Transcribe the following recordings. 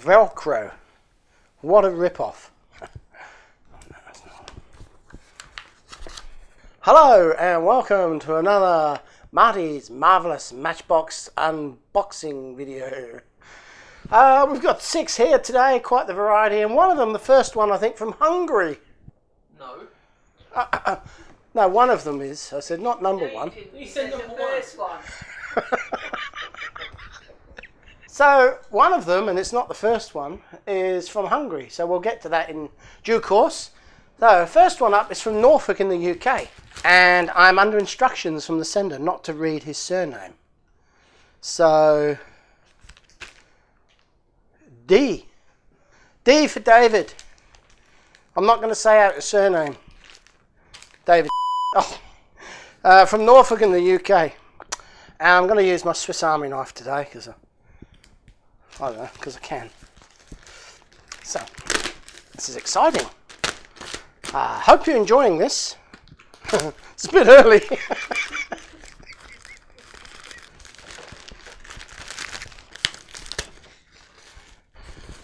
Velcro. What a rip-off. Hello and welcome to another Marty's Marvellous Matchbox unboxing video. We've got 6 here today, quite the variety, and one of them, the first one I think from Hungary. No. No, one of them is. I said not number one. You said the first one. So one of them, and it's not the first one, is from Hungary. So we'll get to that in due course. So first one up is from Norfolk in the UK. And I'm under instructions from the sender not to read his surname. So D. D for David. I'm not going to say out his surname. David. Oh. From Norfolk in the UK. And I'm going to use my Swiss Army knife today because I don't know, because I can. So, this is exciting. Hope you're enjoying this. It's a bit early.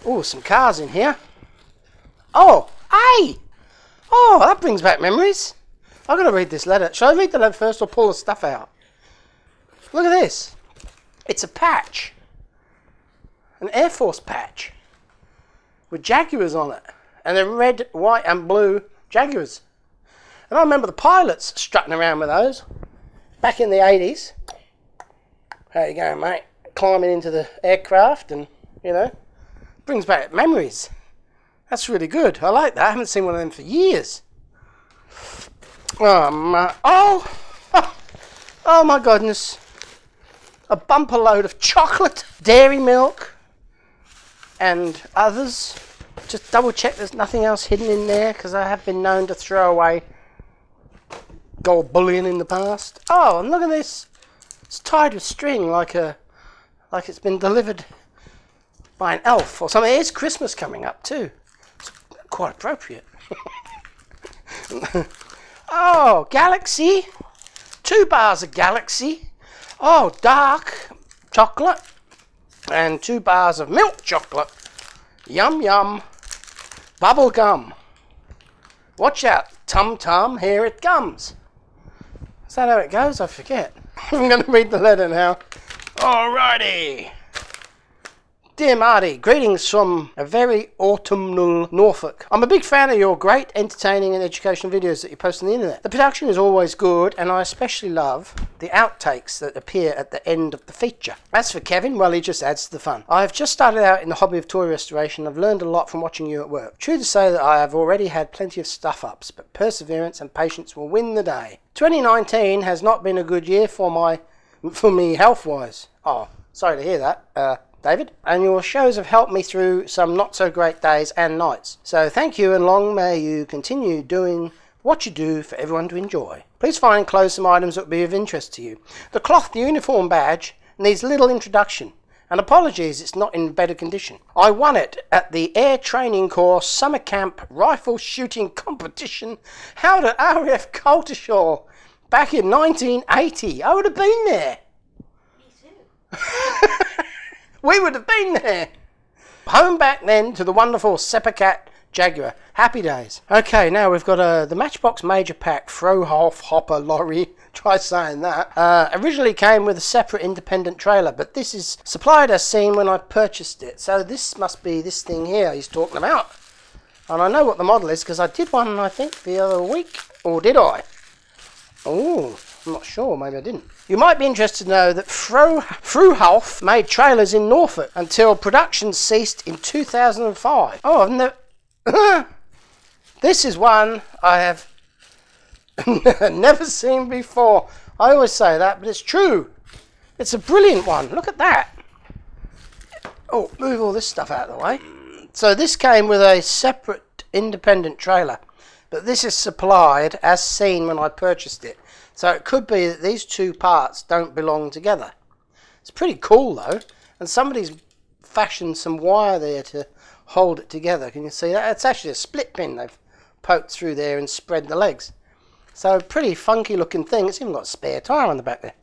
Oh, some cars in here. Oh, hey! Oh, that brings back memories. I've got to read this letter. Shall I read the letter first or pull the stuff out? Look at this. It's a patch. An Air Force patch with Jaguars on it, and they're red, white and blue Jaguars. And I remember the pilots strutting around with those back in the 80s. How you going, mate? Climbing into the aircraft and, you know, brings back memories. That's really good. I like that. I haven't seen one of them for years. Oh my goodness. A bumper load of chocolate, dairy milk, and others. Just double check there's nothing else hidden in there, because I have been known to throw away gold bullion in the past. Oh, and look at this. It's tied with string like it's been delivered by an elf or something. It's Christmas coming up too. It's quite appropriate. Oh, Galaxy. 2 bars of Galaxy. Oh, dark chocolate. And 2 bars of milk chocolate. Yum yum. Bubble gum. Watch out, Tum Tum, here it comes. Is that how it goes? I forget. I'm going to read the letter now. Alrighty. Dear Marty, greetings from a very autumnal Norfolk. I'm a big fan of your great, entertaining and educational videos that you post on the internet. The production is always good, and I especially love the outtakes that appear at the end of the feature. As for Kevin, well, he just adds to the fun. I have just started out in the hobby of toy restoration. I've learned a lot from watching you at work. True to say that I have already had plenty of stuff-ups, but perseverance and patience will win the day. 2019 has not been a good year for me health-wise. Oh, sorry to hear that, David, and your shows have helped me through some not so great days and nights. So thank you, and long may you continue doing what you do for everyone to enjoy. Please find and close some items that will be of interest to you. The cloth uniform badge needs little introduction, and apologies it's not in better condition. I won it at the Air Training Corps Summer Camp Rifle Shooting Competition held at RAF Coltishall back in 1980. I would have been there. Me too. We would have been there. Home back then to the wonderful Seppacat Jaguar. Happy days. Okay, now we've got the Matchbox Major Pack Frohoff Hopper Lorry. Try saying that. Originally came with a separate independent trailer, but this is supplied as seen when I purchased it. So this must be this thing here he's talking about. And I know what the model is because I did one, I think, the other week. Or did I? Oh, I'm not sure. Maybe I didn't. You might be interested to know that Frohoff made trailers in Norfolk until production ceased in 2005. Oh, I've never... This is one I have never seen before. I always say that, but it's true. It's a brilliant one. Look at that. Oh, move all this stuff out of the way. So this came with a separate independent trailer, but this is supplied as seen when I purchased it. So it could be that these 2 parts don't belong together. It's pretty cool though, and somebody's fashioned some wire there to hold it together. Can you see that? It's actually a split pin they've poked through there and spread the legs. So pretty funky looking thing. It's even got a spare tyre on the back there.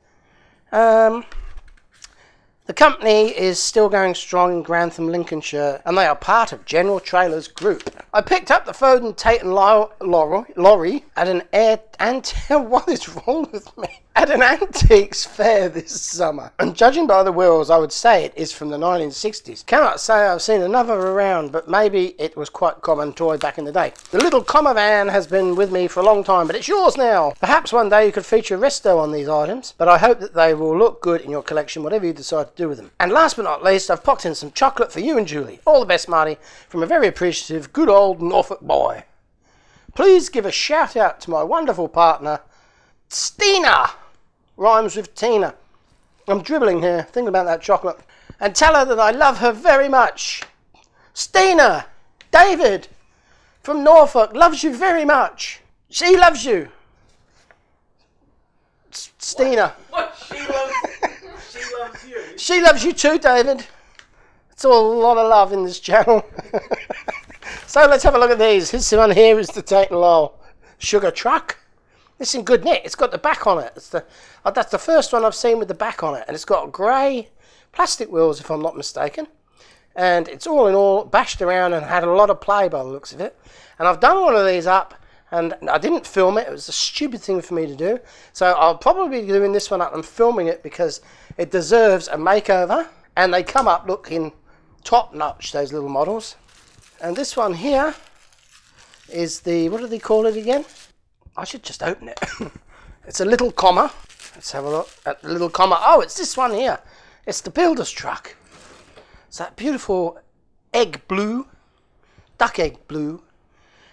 The company is still going strong in Grantham, Lincolnshire, and they are part of General Trailers Group. I picked up the Foden Tate and lorry at an what is wrong with me? At an antiques fair this summer. And judging by the wheels, I would say it is from the 1960s. Cannot say I've seen another around, but maybe it was quite a common toy back in the day. The little comma van has been with me for a long time, but it's yours now. Perhaps one day you could feature resto on these items, but I hope that they will look good in your collection, whatever you decide to do with them. And last but not least, I've popped in some chocolate for you and Julie. All the best, Marty, from a very appreciative, good old Norfolk boy. Please give a shout out to my wonderful partner, Stina. Rhymes with Tina. I'm dribbling here, thinking about that chocolate. And tell her that I love her very much. Stina, David from Norfolk loves you very much. She loves you. Stina. What? She loves you? She loves you too, David. It's all a lot of love in this channel. So let's have a look at these. This one here is the Tate & Lyle Sugar Truck. It's in good nick. It's got the back on it. That's the first one I've seen with the back on it. And it's got grey plastic wheels, if I'm not mistaken. And it's all in all bashed around and had a lot of play by the looks of it. And I've done one of these up, and I didn't film it. It was a stupid thing for me to do. So I'll probably be doing this one up and filming it because it deserves a makeover. And they come up looking top notch, those little models. And this one here is the, what do they call it again? I should just open it. It's a little comma. Let's have a look at the little comma. Oh, it's this one here. It's the builder's truck. It's that beautiful egg blue, duck egg blue.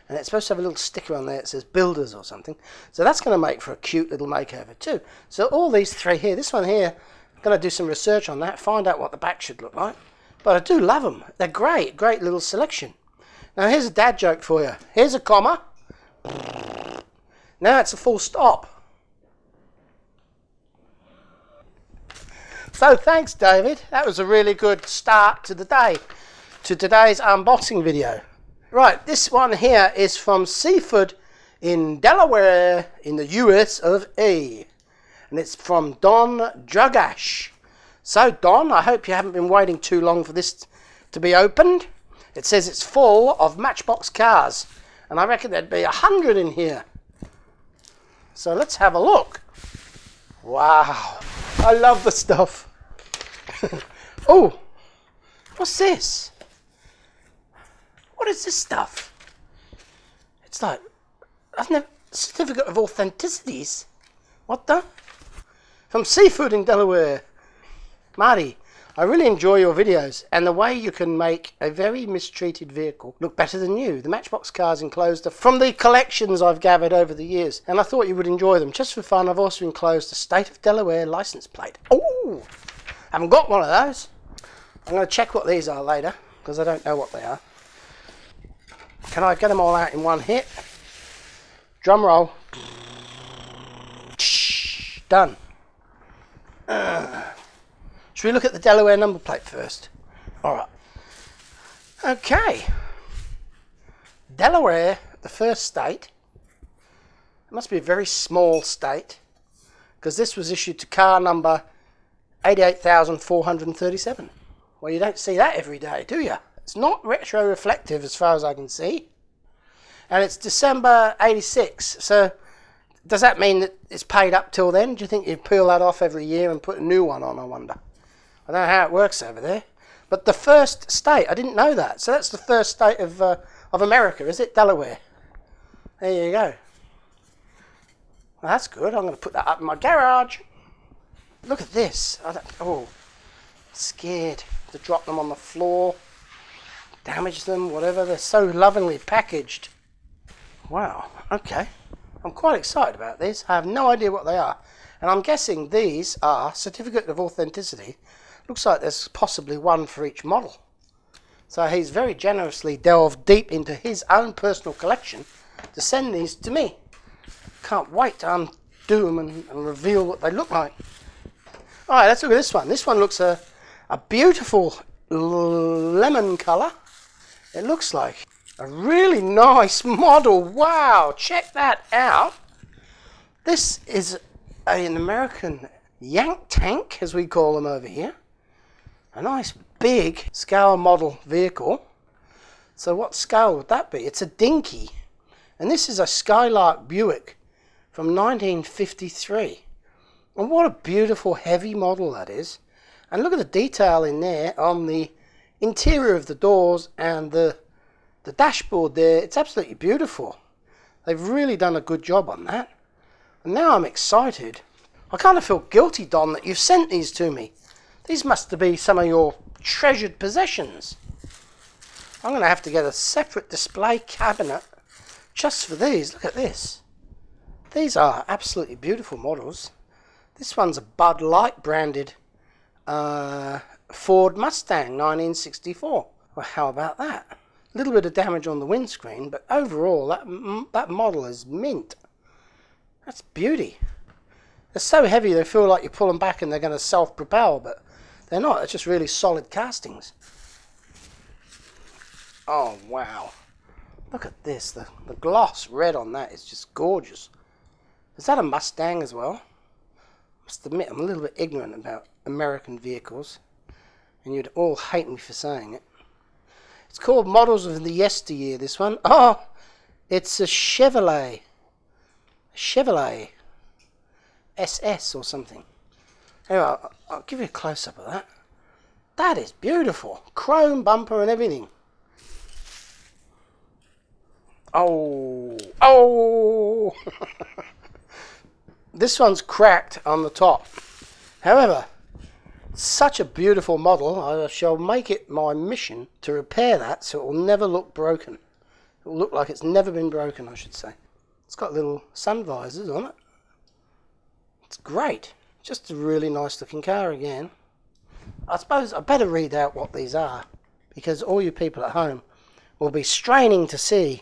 And it's supposed to have a little sticker on there that says builders or something. So that's going to make for a cute little makeover too. So all these three here, this one here, I'm going to do some research on that, find out what the back should look like. But I do love them. They're great, great little selection. Now here's a dad joke for you. Here's a comma. Now it's a full stop. So thanks, David. That was a really good start to the day, to today's unboxing video. Right, this one here is from Seaford in Delaware in the US of A. And it's from Don Drugash. So Don, I hope you haven't been waiting too long for this to be opened. It says it's full of Matchbox cars. And I reckon there'd be 100 in here. So let's have a look. Wow, I love the stuff. Oh, what's this? What is this stuff? It's like, I've never, certificate of authenticities. What the? From Seaford in Delaware. Marty, I really enjoy your videos and the way you can make a very mistreated vehicle look better than you. The Matchbox cars enclosed are from the collections I've gathered over the years, and I thought you would enjoy them. Just for fun, I've also enclosed a State of Delaware license plate. Oh, haven't got one of those. I'm going to check what these are later because I don't know what they are. Can I get them all out in one hit? Drum roll. Done. Should we look at the Delaware number plate first? Alright. Okay. Delaware, the first state. It must be a very small state because this was issued to car number 88,437. Well, you don't see that every day, do you? It's not retro-reflective as far as I can see. And it's December 86. So does that mean that it's paid up till then? Do you think you peel that off every year and put a new one on, I wonder? I don't know how it works over there. But the first state, I didn't know that. So that's the first state of America, is it? Delaware. There you go. Well, that's good. I'm going to put that up in my garage. Look at this. Oh, scared to drop them on the floor, damage them, whatever. They're so lovingly packaged. Wow. Okay. I'm quite excited about this. I have no idea what they are. And I'm guessing these are certificate of authenticity. Looks like there's possibly one for each model. So he's very generously delved deep into his own personal collection to send these to me. Can't wait to undo them and reveal what they look like. Alright, let's look at this one. This one looks a beautiful lemon colour. It looks like a really nice model. Wow, check that out. This is an American Yank tank, as we call them over here. A nice big scale model vehicle. So what scale would that be? It's a dinky. And this is a Skylark Buick from 1953. And what a beautiful heavy model that is. And look at the detail in there on the interior of the doors and the dashboard there. It's absolutely beautiful. They've really done a good job on that. And now I'm excited. I kind of feel guilty, Don, that you've sent these to me. These must be some of your treasured possessions. I'm going to have to get a separate display cabinet just for these. Look at this. These are absolutely beautiful models. This one's a Bud Light branded Ford Mustang 1964. Well, how about that? A little bit of damage on the windscreen, but overall that model is mint. That's beauty. They're so heavy they feel like you pull them back and they're going to self-propel, but they're not. It's just really solid castings. Oh, wow. Look at this. The gloss red on that is just gorgeous. Is that a Mustang as well? I must admit, I'm a little bit ignorant about American vehicles, and you'd all hate me for saying it. It's called Models of the Yesteryear, this one. Oh, it's a Chevrolet. Chevrolet SS or something. Anyway, I'll give you a close-up of that. That is beautiful. Chrome bumper and everything. Oh. This one's cracked on the top. However, such a beautiful model, I shall make it my mission to repair that so it will never look broken. It will look like it's never been broken, I should say. It's got little sun visors on it. It's great. Just a really nice looking car again. I suppose I better read out what these are, because all you people at home will be straining to see.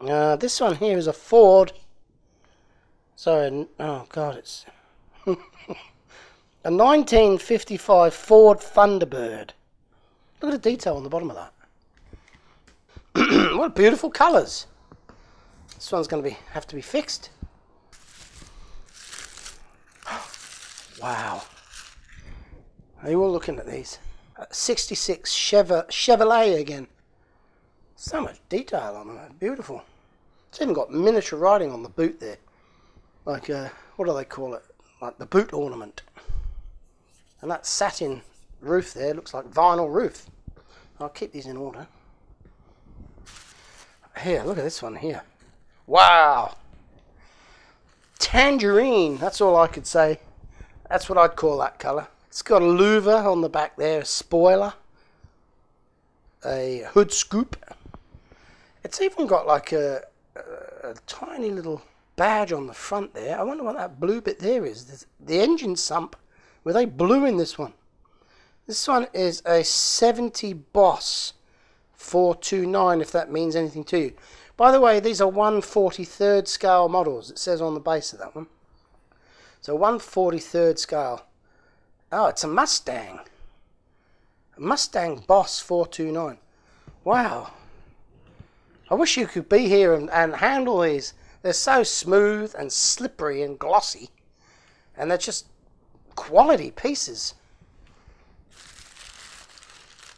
This one here is a Ford. Sorry, oh God, it's a 1955 Ford Thunderbird. Look at the detail on the bottom of that. What beautiful colours. This one's going to have to be fixed. Wow. Are you all looking at these? 66 Chevrolet again. So much detail on them. Beautiful. It's even got miniature writing on the boot there. Like, what do they call it? Like the boot ornament. And that satin roof there looks like vinyl roof. I'll keep these in order. Here, look at this one here. Wow. Tangerine. That's all I could say. That's what I'd call that colour. It's got a louver on the back there, a spoiler, a hood scoop. It's even got like a tiny little badge on the front there. I wonder what that blue bit there is. The engine sump. Were they blue in this one? This one is a 70 Boss 429, if that means anything to you. By the way, these are 1/43rd scale models. It says on the base of that one. So 1/43rd scale. Oh, it's a Mustang. A Mustang Boss 429. Wow. I wish you could be here and handle these. They're so smooth and slippery and glossy. And they're just quality pieces.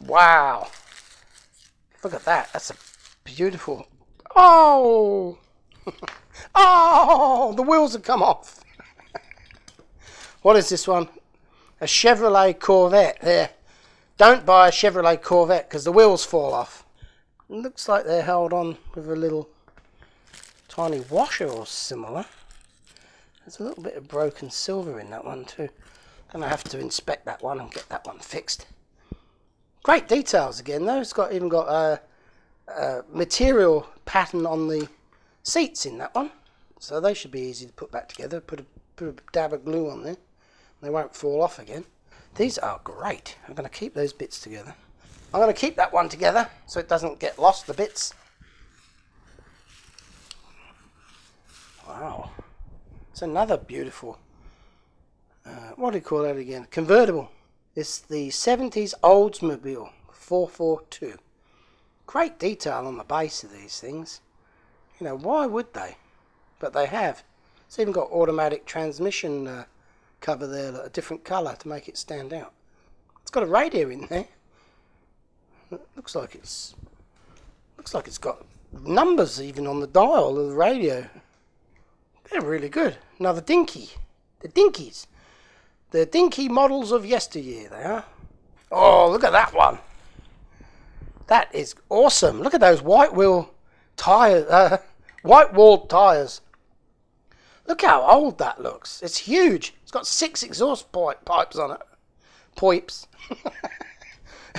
Wow. Look at that. That's a beautiful... Oh! Oh! The wheels have come off. What is this one? A Chevrolet Corvette. There. Don't buy a Chevrolet Corvette because the wheels fall off. It looks like they're held on with a little tiny washer or similar. There's a little bit of broken silver in that one too. Gonna have to inspect that one and get that one fixed. Great details again though. It's even got a material pattern on the seats in that one. So they should be easy to put back together. Put a dab of glue on there. They won't fall off again. These are great. I'm going to keep those bits together. I'm going to keep that one together so it doesn't get lost, the bits. Wow. It's another beautiful, what do you call that again? Convertible. It's the 70s Oldsmobile 442. Great detail on the base of these things. You know, why would they? But they have. It's even got automatic transmission cover there, like a different colour to make it stand out. It's got a radio in there. It looks like it's got numbers even on the dial of the radio. They're really good. Another dinky. The dinkies. The dinky models of yesteryear, they are. Oh, look at that one. That is awesome. Look at those white wheel tyres, white walled tyres. Look how old that looks. It's huge. It's got 6 exhaust pipes on it. Pipes.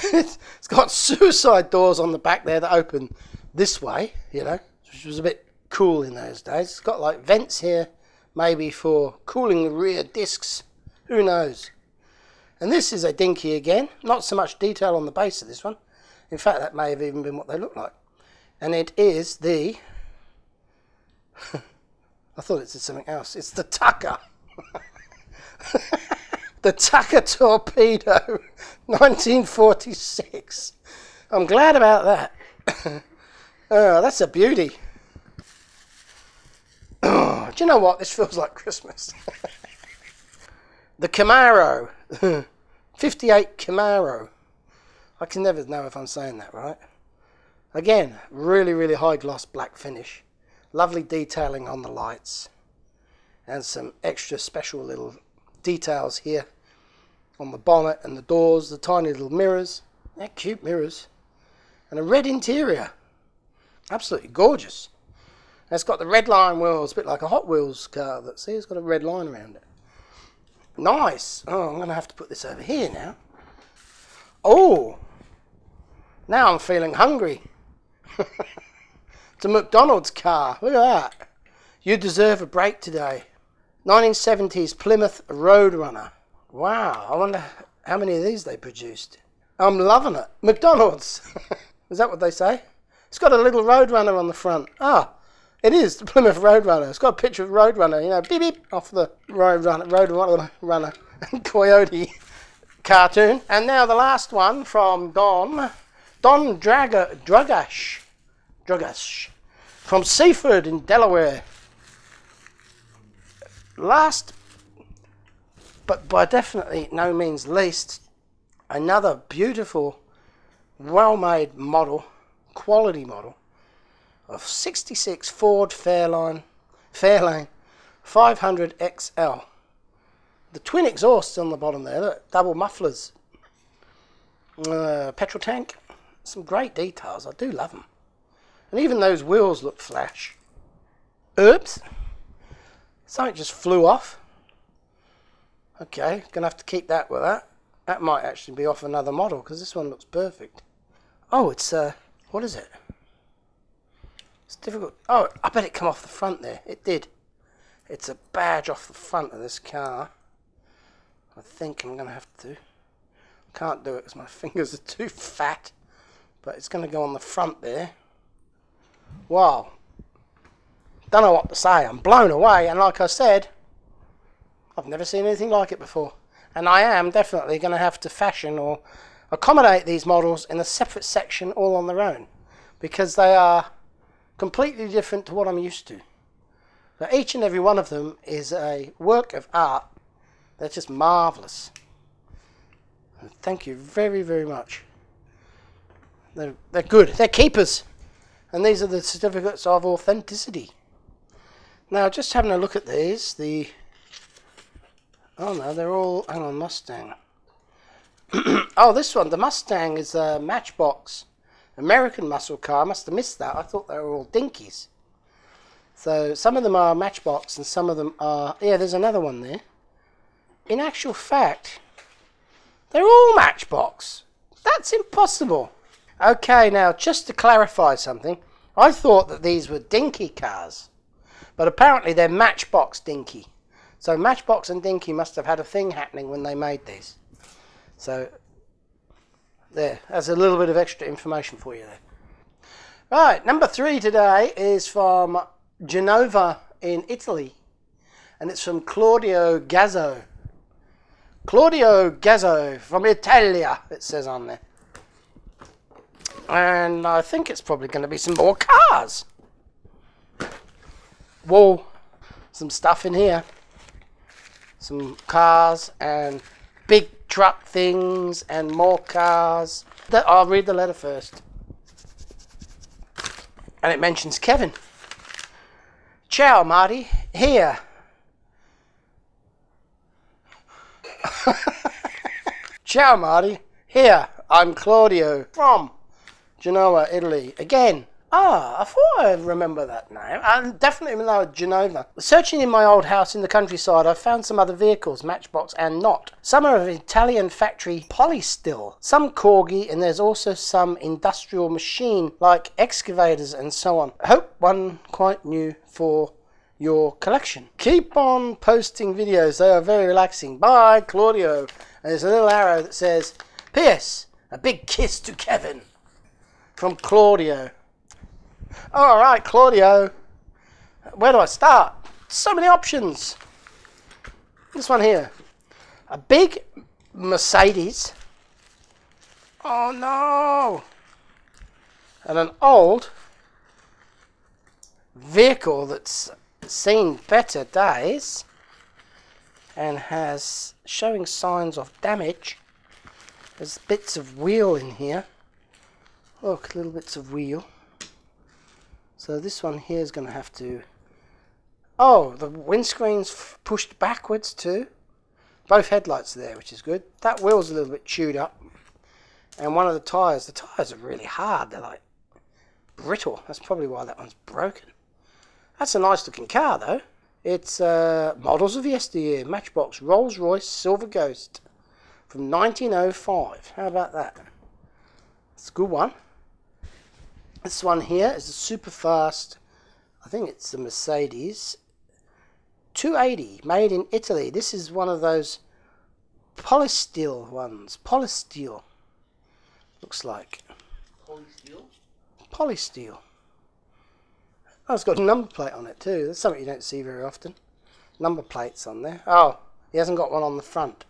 It's got suicide doors on the back there that open this way, you know, which was a bit cool in those days. It's got like vents here, maybe for cooling the rear discs. Who knows? And this is a dinky again. Not so much detail on the base of this one. In fact, that may have even been what they look like. And it is the... I thought it said something else. It's the Tucker. The Tucker Torpedo, 1946. I'm glad about that. Oh, that's a beauty. Oh, do you know what? This feels like Christmas. The Camaro. 58 Camaro. I can never know if I'm saying that right. Again, really, really high gloss black finish. Lovely detailing on the lights. And some extra special little details here on the bonnet and the doors, the tiny little mirrors. They're cute mirrors. And a red interior. Absolutely gorgeous. And it's got the red line wheels, a bit like a Hot Wheels car. See, it's got a red line around it. Nice. Oh, I'm going to have to put this over here now. Oh, now I'm feeling hungry. It's a McDonald's car. Look at that. You deserve a break today. 1970s Plymouth Roadrunner. Wow, I wonder how many of these they produced. I'm loving it. McDonald's. Is that what they say? It's got a little Roadrunner on the front. Ah, it is the Plymouth Roadrunner. It's got a picture of Roadrunner, you know, beep beep, off the Roadrunner and Coyote cartoon. And now the last one from Don Dragash, from Seaford in Delaware. Last, but by definitely no means least, another beautiful, well-made model, quality model of 66 Ford Fairlane 500 XL. The twin exhausts on the bottom there, look, double mufflers, petrol tank, some great details. I do love them. And even those wheels look flash. Oops. Something just flew off. Okay, gonna have to keep that with that. That might actually be off another model because this one looks perfect. Oh, it's what is it? It's difficult. Oh, I bet it come off the front there. It did. It's a badge off the front of this car. I think I'm gonna have to. Can't do it because my fingers are too fat. But it's gonna go on the front there. Wow. Don't know what to say. I'm blown away, and like I said, I've never seen anything like it before. And I am definitely going to have to fashion or accommodate these models in a separate section all on their own, because they are completely different to what I'm used to. So each and every one of them is a work of art. They're just marvellous. Thank you very, very much. They're good. They're keepers. And these are the certificates of authenticity. Now, just having a look at these, oh no, they're all, hang on, Mustang. Oh, this one, the Mustang is a Matchbox, American muscle car. I must have missed that. I thought they were all dinkies. So, some of them are Matchbox and some of them are, yeah, there's another one there. In actual fact, they're all Matchbox. That's impossible. Okay, now, just to clarify something, I thought that these were dinky cars. But apparently they're Matchbox dinky. So Matchbox and dinky must have had a thing happening when they made these. So there's a little bit of extra information for you there. Right, number 3 today is from Genoa in Italy. And it's from Claudio Gazzo. Claudio Gazzo from Italia, it says on there. And I think it's probably going to be some more cars. Whoa, some stuff in here. some cars and big truck things and more cars. I'll read the letter first. And it mentions Kevin. Ciao, Marty. Here. Ciao, Marty. Here. I'm Claudio from Genoa, Italy. Again. I thought I remember that name. I definitely know Genova. Searching in my old house in the countryside, I found some other vehicles, Matchbox and not. Some are of Italian factory polystyrol, some corgi, and there's also some industrial machine like excavators and so on. Hope one quite new for your collection. Keep on posting videos, they are very relaxing. Bye, Claudio. And there's a little arrow that says, P.S. A big kiss to Kevin from Claudio. All right, Claudio. Where do I start? So many options. This one here. A big Mercedes. Oh, no. And an old vehicle that's seen better days and has showing signs of damage. There's bits of wheel in here. Look, little bits of wheel. So this one here is going to have to... Oh, the windscreen's pushed backwards too. Both headlights are there, which is good. That wheel's a little bit chewed up. And one of the tyres are really hard. They're like brittle. That's probably why that one's broken. That's a nice looking car though. It's models of yesteryear. Matchbox Rolls-Royce Silver Ghost from 1905. How about that? It's a good one. This one here is a super fast, I think it's the Mercedes 280, made in Italy. This is one of those polystyrol ones. Polystyrol, looks like. Polystyrol? Polystyrol. Oh, it's got a number plate on it too. That's something you don't see very often. Number plates on there. Oh, he hasn't got one on the front.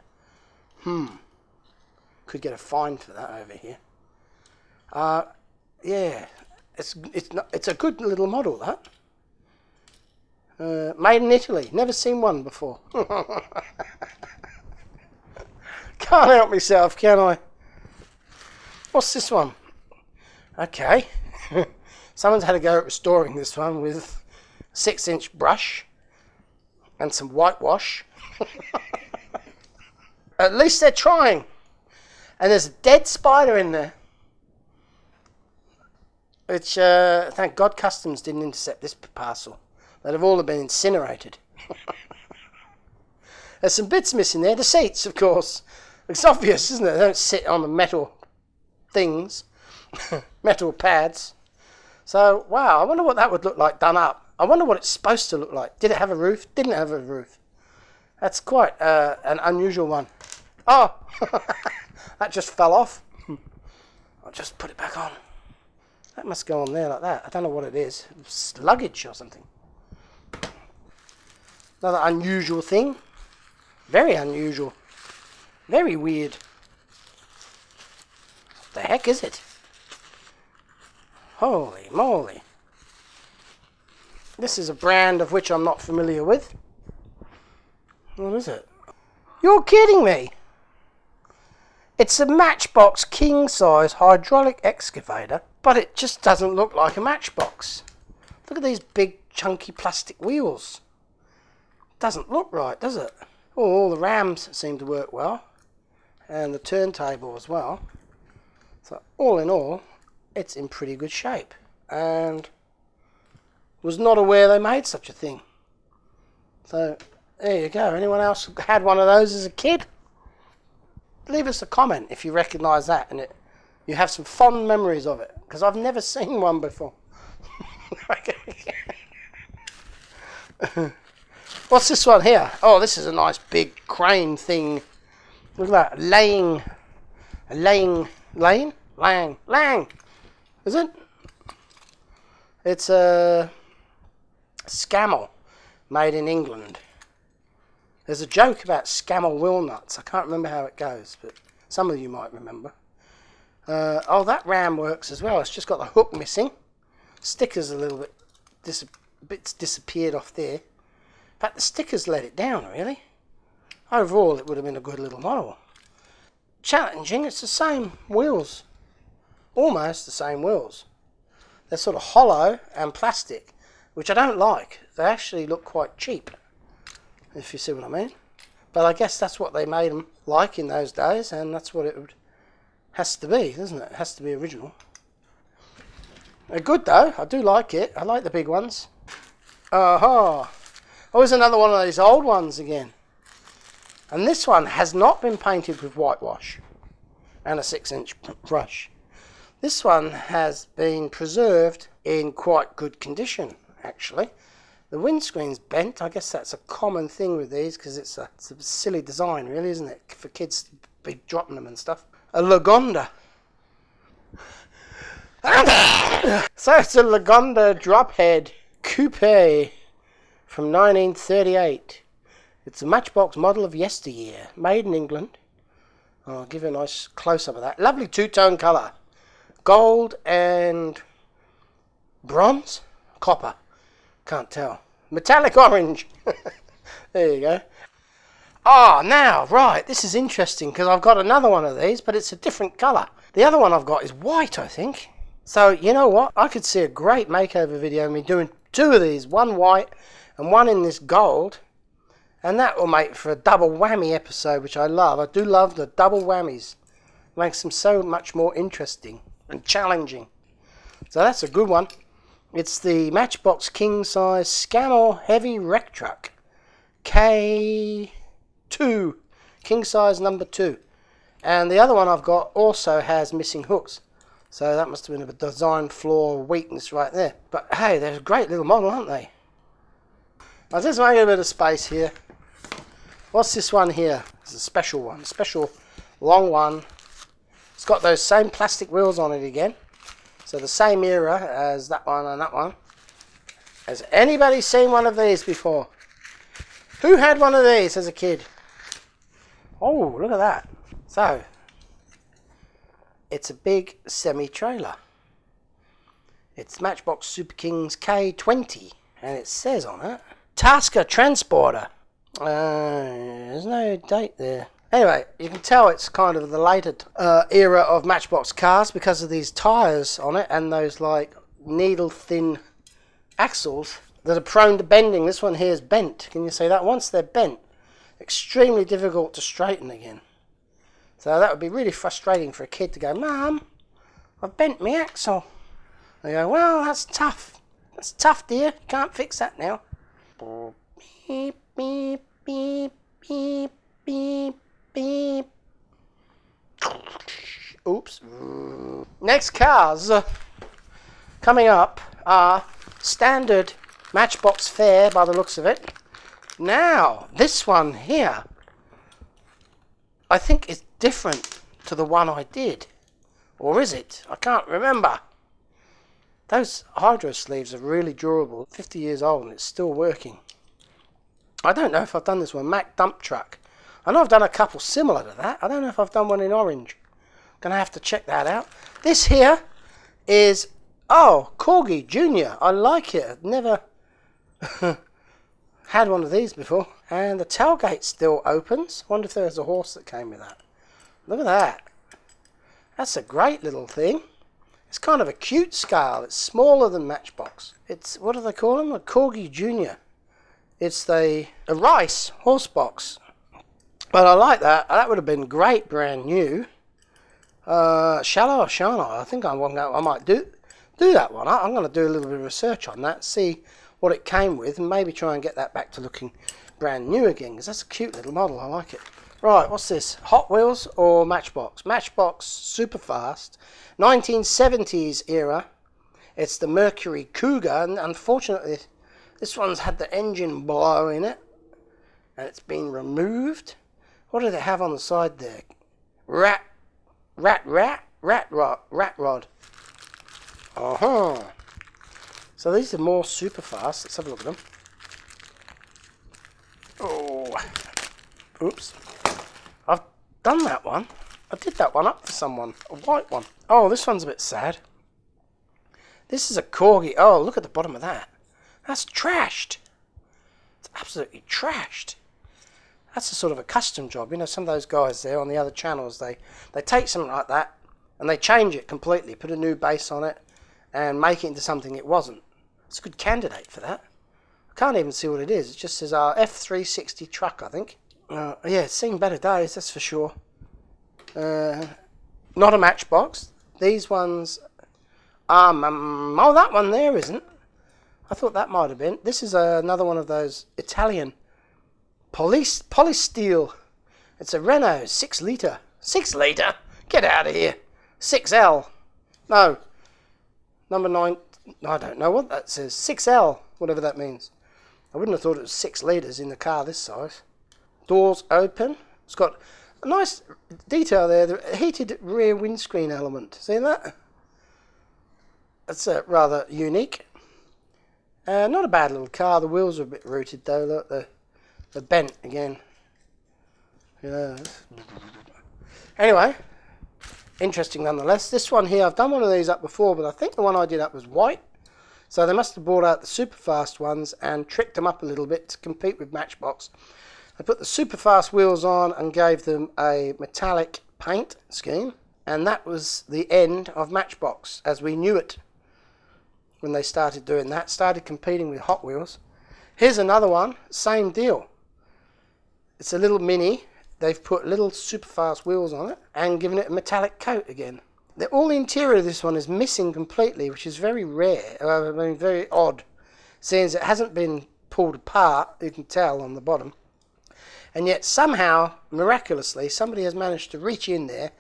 Could get a fine for that over here. Yeah, it's a good little model, that. Made in Italy. Never seen one before. Can't help myself, can I? What's this one? Okay. Someone's had a go at restoring this one with a 6-inch brush and some whitewash. At least they're trying. And there's a dead spider in there. Which, thank God Customs didn't intercept this parcel. They'd have all been incinerated. There's some bits missing there. The seats, of course. It's obvious, isn't it? They don't sit on the metal things. Metal pads. So, wow, I wonder what that would look like done up. I wonder what it's supposed to look like. Did it have a roof? Didn't have a roof. That's quite an unusual one. Oh, that just fell off. I'll just put it back on. That must go on there like that. I don't know what it is. It's luggage or something. Another unusual thing. Very unusual. Very weird. What the heck is it? Holy moly. This is a brand of which I'm not familiar with. What is it? You're kidding me. It's a Matchbox king-size hydraulic excavator, but it just doesn't look like a Matchbox. Look at these big chunky plastic wheels. Doesn't look right, does it? Oh, all the rams seem to work well, and the turntable as well. So all in all, it's in pretty good shape, and was not aware they made such a thing. So there you go. Anyone else had one of those as a kid? Leave us a comment if you recognise that and you have some fond memories of it, because I've never seen one before. What's this one here? Oh, this is a nice big crane thing. Look at that. Laying. Is it? It's a Scamell made in England. There's a joke about Scamell wheel nuts. I can't remember how it goes, but some of you might remember. Oh, that ram works as well. It's just got the hook missing. Sticker's a little bit disappeared off there. In fact, the stickers let it down, really. overall it would have been a good little model. Challenging, it's the same wheels. Almost the same wheels. They're sort of hollow and plastic, which I don't like. They actually look quite cheap, if you see what I mean. But I guess that's what they made them like in those days, and that's what has to be, doesn't it? It has to be original. They're good though. I do like it. I like the big ones. Aha! Oh, here's another one of these old ones again. And this one has not been painted with whitewash and a 6-inch brush. This one has been preserved in quite good condition, actually. The windscreen's bent. I guess that's a common thing with these because it's a silly design, really, isn't it? For kids to be dropping them and stuff. A Lagonda. So it's a Lagonda Drophead Coupe from 1938. It's a Matchbox model of yesteryear, made in England. I'll give you a nice close-up of that. Lovely two-tone colour. Gold and bronze? Copper. Can't tell. Metallic orange. There you go. Ah, now, right, this is interesting because I've got another one of these, but it's a different colour. The other one I've got is white, I think. So, you know what? I could see a great makeover video of me doing two of these, one white and one in this gold. And that will make for a double whammy episode, which I love. I do love the double whammies. It makes them so much more interesting and challenging. So that's a good one. It's the Matchbox King Size Scammer Heavy Wreck Truck. K2. King Size number 2. And the other one I've got also has missing hooks. So that must have been a design flaw weakness right there. But hey, they're a great little model, aren't they? I'll just make a bit of space here. What's this one here? It's a special one. Special long one. It's got those same plastic wheels on it again. So the same era as that one and that one. Has anybody seen one of these before? Who had one of these as a kid? Oh, look at that. So, it's a big semi-trailer. It's Matchbox Super Kings K20. And it says on it, Tasker Transporter. There's no date there. Anyway, you can tell it's kind of the later era of Matchbox cars because of these tyres on it and those like needle thin axles that are prone to bending. This one here is bent. Can you see that? Once they're bent, extremely difficult to straighten again. So that would be really frustrating for a kid to go, Mum, I've bent my axle. They go, well, that's tough. That's tough, dear. Can't fix that now. Beep, beep, beep, beep, beep. Beep. Oops. Next cars coming up are standard Matchbox fare by the looks of it. Now, this one here, I think is different to the one I did. Or is it? I can't remember. Those hydro sleeves are really durable. 50 years old and it's still working. I don't know if I've done this one. Mack dump truck. I know I've done a couple similar to that. I don't know if I've done one in orange. Gonna have to check that out. This here is, oh, Corgi Junior. I like it. I've never had one of these before. And the tailgate still opens. Wonder if there's a horse that came with that. Look at that. That's a great little thing. It's kind of a cute scale. It's smaller than Matchbox. It's, what do they call them? A Corgi Junior. It's a Rice horse box. But I like that. That would have been great brand new. Shallow or Shana. I think I might do that one. I'm going to do a little bit of research on that, see what it came with, and maybe try and get that back to looking brand new again, because that's a cute little model. I like it. Right, what's this? Hot Wheels or Matchbox? Matchbox Super Fast. 1970s era. It's the Mercury Cougar, and unfortunately, this one's had the engine blow in it, and it's been removed. What do they have on the side there? Rat rod. So these are more super fast. Let's have a look at them. Oh, oops. I've done that one. I did that one up for someone. A white one. Oh, this one's a bit sad. This is a Corgi. Oh, look at the bottom of that. That's trashed. It's absolutely trashed. That's a sort of a custom job. You know, some of those guys there on the other channels, they take something like that and they change it completely, put a new base on it and make it into something it wasn't. It's a good candidate for that. I can't even see what it is. It just says F360 truck, I think. Yeah, it's seen better days, that's for sure. Not a Matchbox. These ones are... oh, that one there isn't. I thought that might have been. This is another one of those Italian polysteel. It's a Renault 6 litre. 6 litre? Get out of here. 6L. No. Number 9. I don't know what that says. 6L. Whatever that means. I wouldn't have thought it was 6 litres in the car this size. Doors open. It's got a nice detail there. The heated rear windscreen element. See that? That's rather unique. Not a bad little car. The wheels are a bit rooted though. Look, they're bent again. Yeah. Anyway, interesting nonetheless. This one here, I've done one of these up before, but I think the one I did up was white. So they must have brought out the super fast ones and tricked them up a little bit to compete with Matchbox. I put the super fast wheels on and gave them a metallic paint scheme, and that was the end of Matchbox as we knew it. When they started doing that, started competing with Hot Wheels. Here's another one, same deal. It's a little Mini. They've put little super fast wheels on it and given it a metallic coat again. All the interior of this one is missing completely, which is very rare. I mean, very odd, since it hasn't been pulled apart. You can tell on the bottom, and yet somehow, miraculously, somebody has managed to reach in there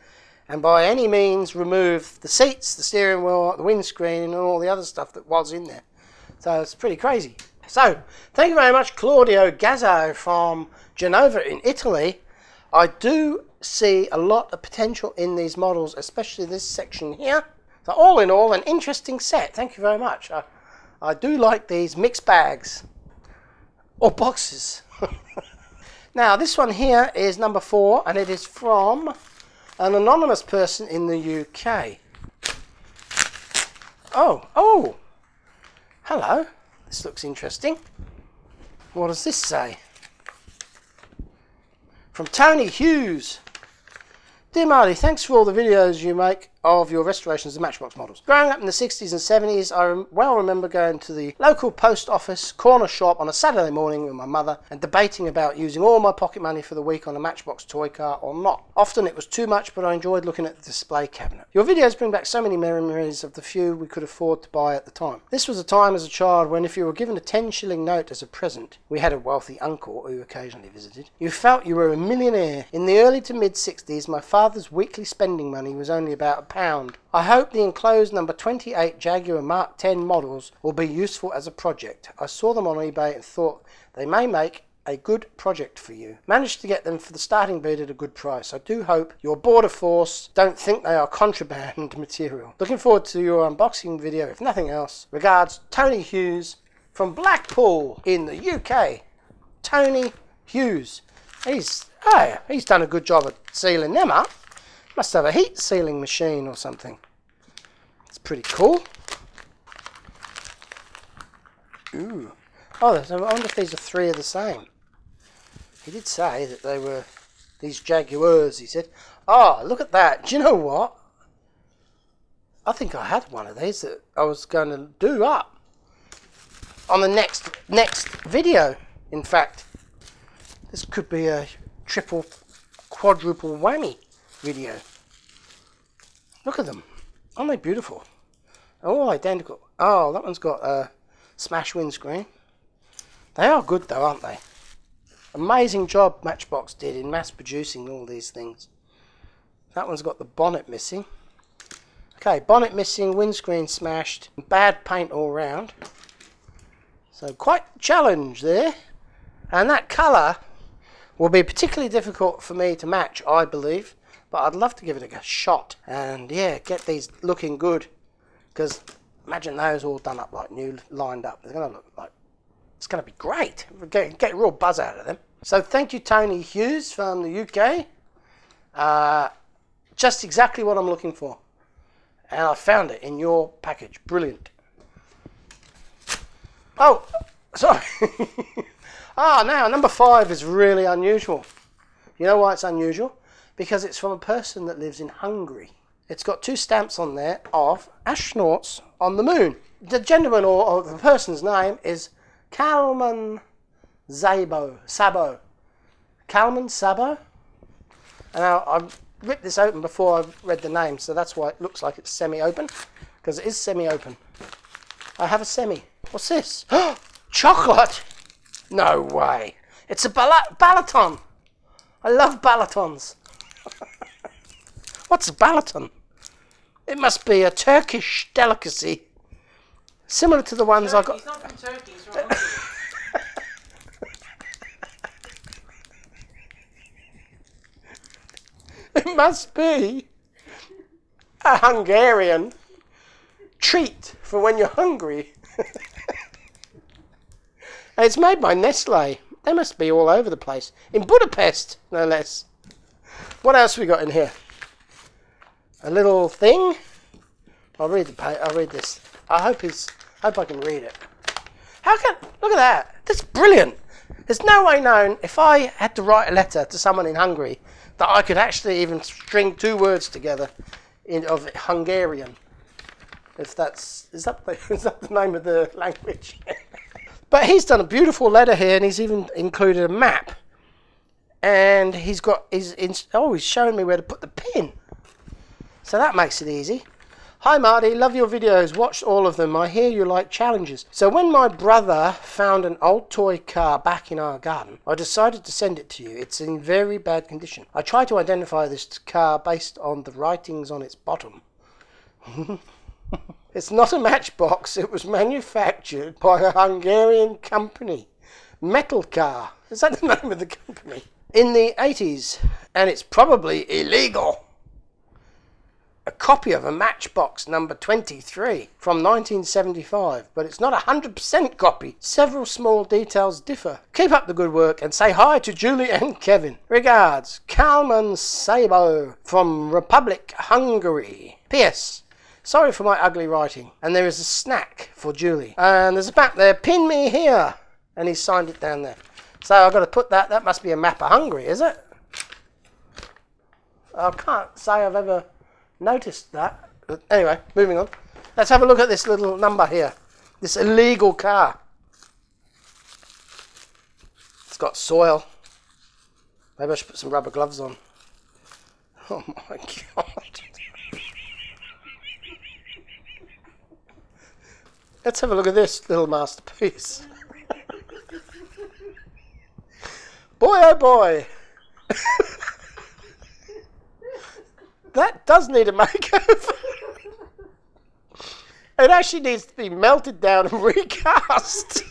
and by any means remove the seats, the steering wheel, the windscreen and all the other stuff that was in there. So it's pretty crazy. So, thank you very much, Claudio Gazzo from Genoa in Italy. I do see a lot of potential in these models, especially this section here. So all in all, an interesting set. Thank you very much. I do like these mixed bags or boxes. Now, this one here is number 4, and it is from an anonymous person in the UK. Oh, hello. This looks interesting. What does this say? From Tony Hughes. Dear Marty, thanks for all the videos you make of your restorations of Matchbox models. Growing up in the 60s and 70s, I well remember going to the local post office corner shop on a Saturday morning with my mother and debating about using all my pocket money for the week on a Matchbox toy car or not. Often it was too much, but I enjoyed looking at the display cabinet. Your videos bring back so many memories of the few we could afford to buy at the time. This was a time as a child when if you were given a 10-shilling note as a present, we had a wealthy uncle who occasionally visited, you felt you were a millionaire. In the early to mid-60s, my father's weekly spending money was only about £1. I hope the enclosed number 28 Jaguar Mark 10 models will be useful as a project. I saw them on eBay and thought they may make a good project for you. Managed to get them for the starting bid at a good price. I do hope your border force don't think they are contraband material. Looking forward to your unboxing video if nothing else. Regards, Tony Hughes from Blackpool in the UK. Tony Hughes. He's done a good job at sealing them up. Must have a heat sealing machine or something. It's pretty cool. Ooh. Oh, I wonder if these are 3 of the same. He did say that they were these Jaguars, he said. Oh, look at that. Do you know what? I think I had one of these that I was going to do up on the next video. In fact, this could be a triple, quadruple whammy video. Look at them. Aren't they beautiful? Oh, identical. Oh, that one's got a smash windscreen. They are good though, aren't they? Amazing job Matchbox did in mass producing all these things. That one's got the bonnet missing. Okay, bonnet missing, windscreen smashed, bad paint all round. So quite a challenge there. And that colour will be particularly difficult for me to match, I believe. But I'd love to give it a shot and yeah, get these looking good. Because imagine those all done up like new, lined up. They're going to look like, it's going to be great. Get a real buzz out of them. So thank you, Tony Hughes from the UK. Just exactly what I'm looking for. And I found it in your package. Brilliant. Oh, Sorry. Now number 5 is really unusual. You know why it's unusual? Because it's from a person that lives in Hungary. It's got 2 stamps on there of astronauts on the moon. The gentleman or the person's name is Kalman Sabo. Kalman Sabo. And now I've ripped this open before I've read the name, so that's why it looks like it's semi-open, because it is semi-open. I have a semi. What's this? Chocolate! No way. It's a balaton. I love balatons. What's a balaton? It must be a Turkish delicacy, similar to the ones I got. He's not from Turkey, he's from Hungary. It must be a Hungarian treat for when you're hungry. And it's made by Nestle. They must be all over the place. In Budapest, no less. What else we got in here? A little thing. I'll read this. I hope I can read it. Look at that. That's brilliant. There's no way known if I had to write a letter to someone in Hungary that I could actually even string 2 words together of Hungarian. If is that the name of the language? But he's done a beautiful letter here, and he's even included a map. And he's showing me where to put the pin. So that makes it easy. Hi Marty, love your videos, watched all of them. I hear you like challenges. So when my brother found an old toy car back in our garden, I decided to send it to you. It's in very bad condition. I tried to identify this car based on the writings on its bottom. It's not a Matchbox, it was manufactured by a Hungarian company. Metal Car, is that the name of the company? In the 80s, and it's probably illegal. A copy of a Matchbox number 23 from 1975, but it's not a 100% copy. Several small details differ. Keep up the good work and say hi to Julie and Kevin. Regards, Kalman Sabo from Republic, Hungary. P.S. Sorry for my ugly writing. And there is a snack for Julie. And there's a map there. Pin me here. And he signed it down there. So I've got to put that. That must be a map of Hungary, is it? I can't say I've ever noticed that. But anyway, moving on. Let's have a look at this little number here. This illegal car. It's got soil. Maybe I should put some rubber gloves on. Oh my God. Let's have a look at this little masterpiece. Boy oh boy. That does need a makeover. It actually needs to be melted down and recast.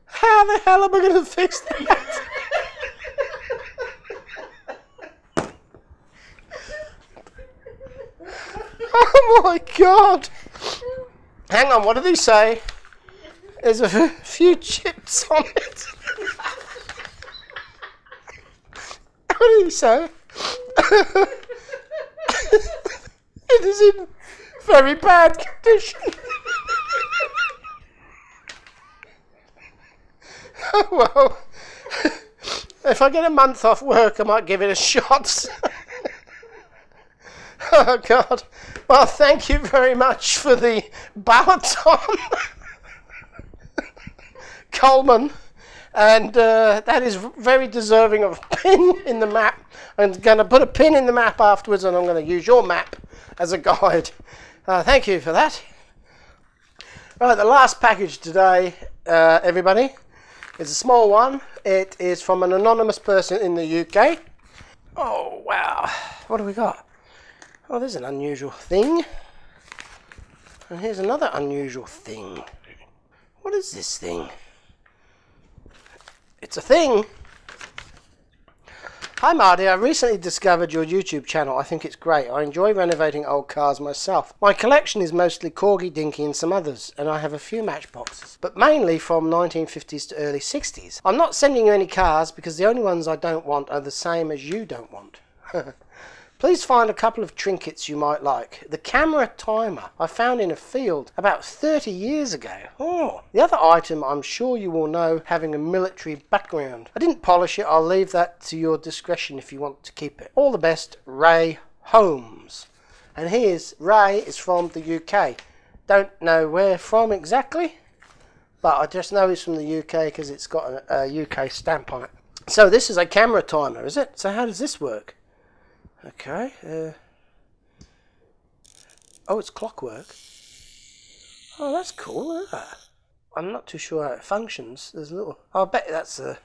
How the hell am I going to fix that? Oh my God. Hang on, what do they say? There's a few chips on it. What do you say? It is in very bad condition. Oh well, if I get a month off work, I might give it a shot. Oh God. Well, thank you very much for the balaton. Coleman, and that is very deserving of a pin in the map. I'm going to put a pin in the map afterwards, and I'm going to use your map as a guide. Thank you for that. Right, the last package today, everybody, is a small one. It is from an anonymous person in the UK. Oh wow, what do we got? Oh, there's an unusual thing, and here's another unusual thing. What is this thing? It's a thing. Hi Marty, I recently discovered your YouTube channel. I think it's great. I enjoy renovating old cars myself. My collection is mostly Corgi, Dinky and some others, and I have a few Matchboxes, but mainly from 1950s to early 60s. I'm not sending you any cars because the only ones I don't want are the same as you don't want. Please find a couple of trinkets you might like. The camera timer I found in a field about 30 years ago. Oh, the other item I'm sure you will know, having a military background. I didn't polish it. I'll leave that to your discretion if you want to keep it. All the best, Ray Holmes. And Ray is from the UK. Don't know where from exactly, but I just know he's from the UK because it's got a UK stamp on it. So this is a camera timer, is it? So how does this work? Okay. Oh, it's clockwork. Oh, that's cool. Look at that. I'm not too sure how it functions. There's a little... I bet that's the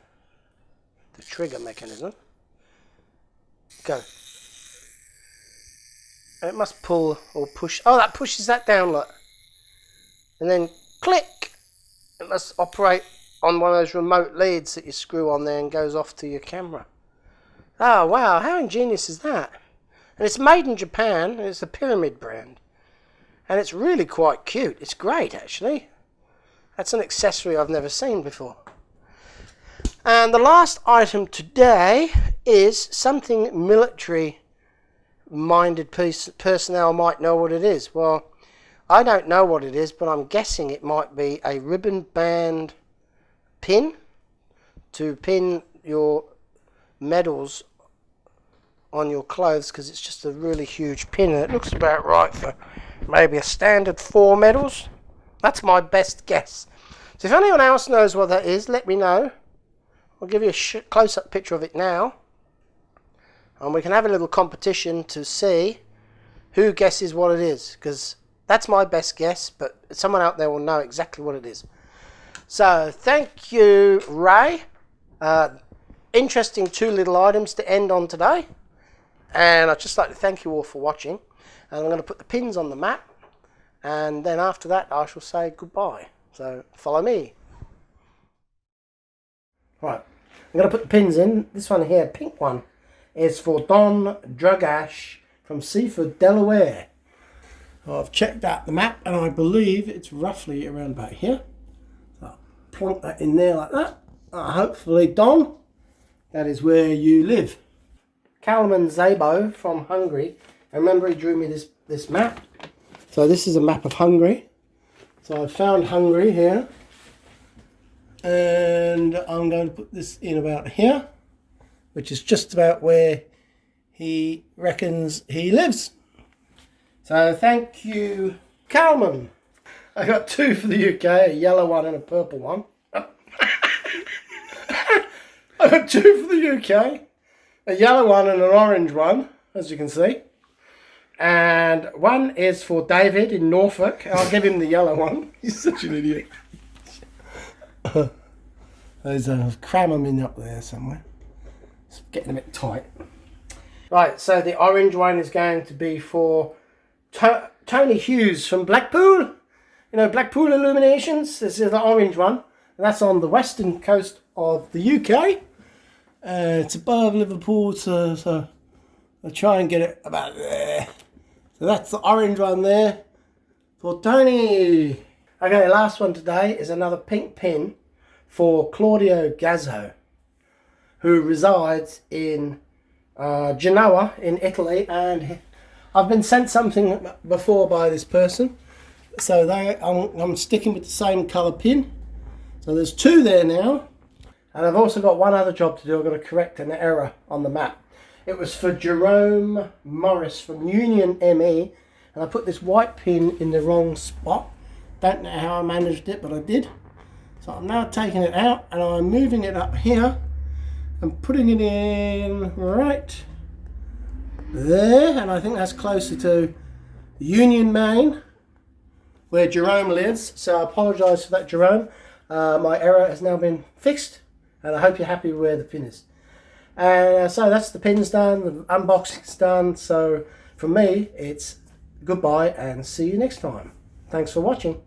trigger mechanism. Go. It must pull or push. Oh, that pushes that down, look. And then click. It must operate on one of those remote leads that you screw on there and goes off to your camera. Oh, wow. How ingenious is that? And it's made in Japan. And it's a Pyramid brand. And it's really quite cute. It's great, actually. That's an accessory I've never seen before. And the last item today is something military-minded personnel might know what it is. Well, I don't know what it is, but I'm guessing it might be a ribbon band pin to pin your medals on your clothes, because it's just a really huge pin and it looks about right for maybe a standard 4 medals. That's my best guess. So if anyone else knows what that is, let me know. I'll give you a close-up picture of it now, and we can have a little competition to see who guesses what it is, because that's my best guess, but someone out there will know exactly what it is. So thank you, Ray. Interesting 2 little items to end on today. And I'd just like to thank you all for watching. And I'm going to put the pins on the map. And then after that, I shall say goodbye. So follow me. Right. I'm going to put the pins in. This one here, pink one, is for Don Drugash from Seaford, Delaware. I've checked out the map and I believe it's roughly around about here. So I'll plonk that in there like that. Hopefully, Don, that is where you live. Kalman Zabo from Hungary. I remember he drew me this map. So this is a map of Hungary. So I found Hungary here. And I'm going to put this in about here, which is just about where he reckons he lives. So thank you, Kalman. I got 2 for the UK, a yellow one and a purple one. I got 2 for the UK, a yellow one and an orange one, as you can see. And one is for David in Norfolk. I'll give him the yellow one. He's such an idiot. There's a cram them in up there somewhere. It's getting a bit tight. Right, so the orange one is going to be for Tony Hughes from Blackpool. You know, Blackpool Illuminations. This is the orange one. And that's on the western coast of the UK. It's above Liverpool, so I'll try and get it about there. So that's the orange one there for Tony. Okay, last one today is another pink pin for Claudio Gazzo, who resides in Genoa in Italy, and I've been sent something before by this person, so I'm sticking with the same colour pin. So there's 2 there now, and I've also got one other job to do. I've got to correct an error on the map. It was for Jerome Morris from Union ME, and I put this white pin in the wrong spot. Don't know how I managed it, but I did. So I'm now taking it out and I'm moving it up here and putting it in right there, and I think that's closer to Union Main where Jerome lives. So I apologise for that, Jerome. My error has now been fixed, and I hope you're happy with where the pin is. So that's the pin's done, the unboxing's done. So from me, it's goodbye and see you next time. Thanks for watching.